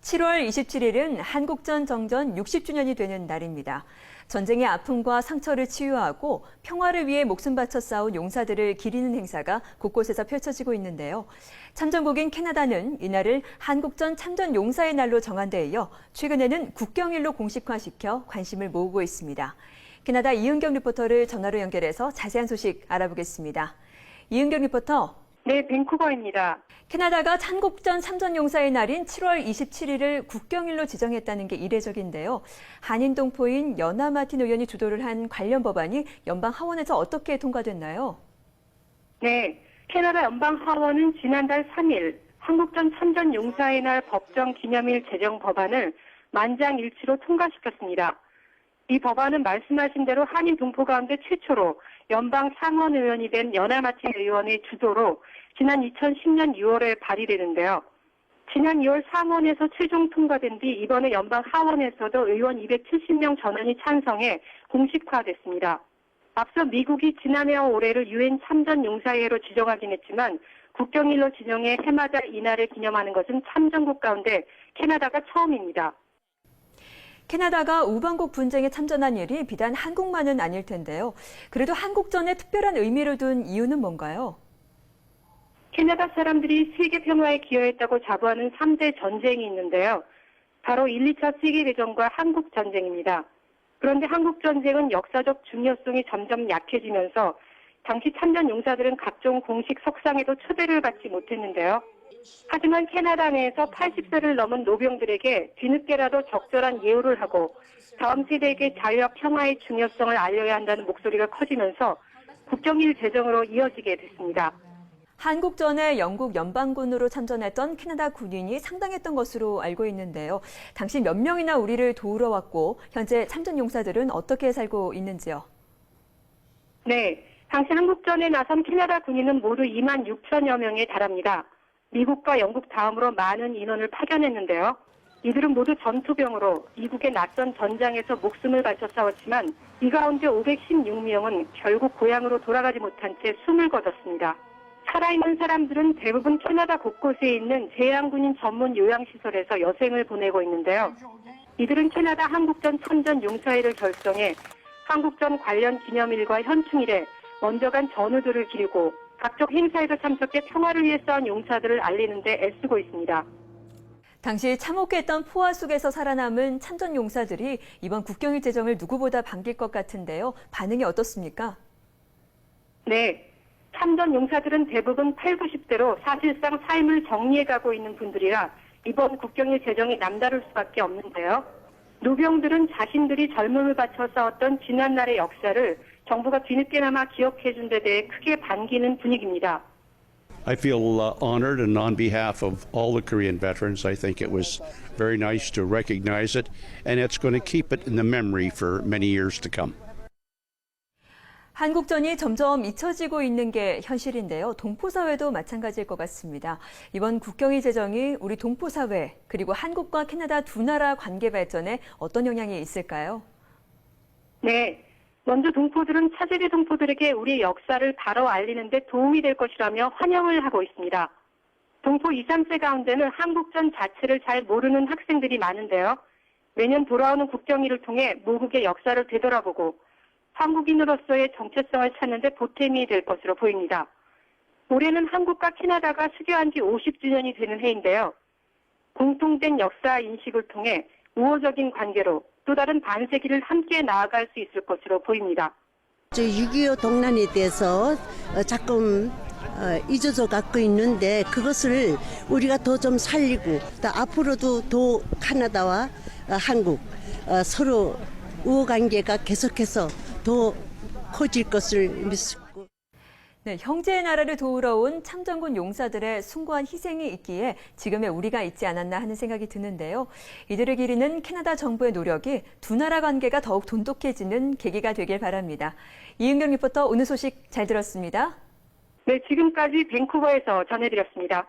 7월 27일은 한국전 정전 60주년이 되는 날입니다. 전쟁의 아픔과 상처를 치유하고 평화를 위해 목숨 바쳐 싸운 용사들을 기리는 행사가 곳곳에서 펼쳐지고 있는데요. 참전국인 캐나다는 이날을 한국전 참전 용사의 날로 정한 데 이어 최근에는 국경일로 공식화시켜 관심을 모으고 있습니다. 캐나다 이은경 리포터를 전화로 연결해서 자세한 소식 알아보겠습니다. 이은경 리포터. 네, 밴쿠버입니다. 캐나다가 한국전 참전용사의 날인 7월 27일을 국경일로 지정했다는 게 이례적인데요. 한인 동포인 연하 마틴 의원이 주도를 한 관련 법안이 연방 하원에서 어떻게 통과됐나요? 네, 캐나다 연방 하원은 지난달 3일 한국전 참전용사의 날 법정 기념일 제정 법안을 만장일치로 통과시켰습니다. 이 법안은 말씀하신 대로 한인 동포 가운데 최초로 연방 상원 의원이 된 연하 마틴 의원의 주도로 지난 2010년 6월에 발의되는데요. 지난 2월 상원에서 최종 통과된 뒤 이번에 연방 하원에서도 의원 270명 전원이 찬성해 공식화됐습니다. 앞서 미국이 지난해와 올해를 유엔 참전용사해로 지정하긴 했지만 국경일로 지정해 해마다 이날을 기념하는 것은 참전국 가운데 캐나다가 처음입니다. 캐나다가 우방국 분쟁에 참전한 일이 비단 한국만은 아닐 텐데요. 그래도 한국전에 특별한 의미를 둔 이유는 뭔가요? 캐나다 사람들이 세계 평화에 기여했다고 자부하는 3대 전쟁이 있는데요. 바로 1, 2차 세계대전과 한국전쟁입니다. 그런데 한국전쟁은 역사적 중요성이 점점 약해지면서 당시 참전 용사들은 각종 공식 석상에도 초대를 받지 못했는데요. 하지만 캐나다 내에서 80세를 넘은 노병들에게 뒤늦게라도 적절한 예우를 하고 다음 세대에게 자유와 평화의 중요성을 알려야 한다는 목소리가 커지면서 국경일 제정으로 이어지게 됐습니다. 한국전에 영국 연방군으로 참전했던 캐나다 군인이 상당했던 것으로 알고 있는데요. 당시 몇 명이나 우리를 도우러 왔고 현재 참전 용사들은 어떻게 살고 있는지요? 네, 당시 한국전에 나선 캐나다 군인은 모두 2만 6천여 명에 달합니다. 미국과 영국 다음으로 많은 인원을 파견했는데요. 이들은 모두 전투병으로 이국의 낯선 전장에서 목숨을 바쳐 싸웠지만 이 가운데 516명은 결국 고향으로 돌아가지 못한 채 숨을 거뒀습니다. 살아있는 사람들은 대부분 캐나다 곳곳에 있는 재향군인 전문 요양시설에서 여생을 보내고 있는데요. 이들은 캐나다 한국전 참전 용사회를 결성해 한국전 관련 기념일과 현충일에 먼저 간 전우들을 기리고 각종 행사에도 참석해 평화를 위해 싸운 용사들을 알리는 데 애쓰고 있습니다. 당시 참혹했던 포화 속에서 살아남은 참전 용사들이 이번 국경일 제정을 누구보다 반길 것 같은데요. 반응이 어떻습니까? 네, 참전 용사들은 대부분 80, 90대로 사실상 삶을 정리해가고 있는 분들이라 이번 국경일 제정이 남다를 수밖에 없는데요. 노병들은 자신들이 젊음을 바쳐 싸웠던 지난날의 역사를 정부가 뒤늦게나마 기억해준 데 대해 크게 반기는 분위기입니다. I feel honored, and on behalf of all the Korean veterans, I think it was very nice to recognize it, and it's going to keep it in the memory for many years to come. 한국전이 점점 잊혀지고 있는 게 현실인데요. 동포사회도 마찬가지일 것 같습니다. 이번 국경일 제정이 우리 동포사회 그리고 한국과 캐나다 두 나라 관계 발전에 어떤 영향이 있을까요? 네, 먼저 동포들은 차세대 동포들에게 우리의 역사를 바로 알리는 데 도움이 될 것이라며 환영을 하고 있습니다. 동포 2, 3세 가운데는 한국전 자체를 잘 모르는 학생들이 많은데요. 매년 돌아오는 국경일을 통해 모국의 역사를 되돌아보고 한국인으로서의 정체성을 찾는 데 보탬이 될 것으로 보입니다. 올해는 한국과 캐나다가 수교한 지 50주년이 되는 해인데요. 공통된 역사 인식을 통해 우호적인 관계로 또 다른 반세기를 함께 나아갈 수 있을 것으로 보입니다. 6.25 동란에 대해서 자꾸 잊어져 갖고 있는데 그것을 우리가 더 좀 살리고 또 앞으로도 더 캐나다와 한국 서로 우호 관계가 계속해서 더 커질 것을 믿고. 네, 형제의 나라를 도우러 온 참전군 용사들의 숭고한 희생이 있기에 지금의 우리가 있지 않았나 하는 생각이 드는데요. 이들을 기리는 캐나다 정부의 노력이 두 나라 관계가 더욱 돈독해지는 계기가 되길 바랍니다. 이은경 리포터 오늘 소식 잘 들었습니다. 네, 지금까지 밴쿠버에서 전해드렸습니다.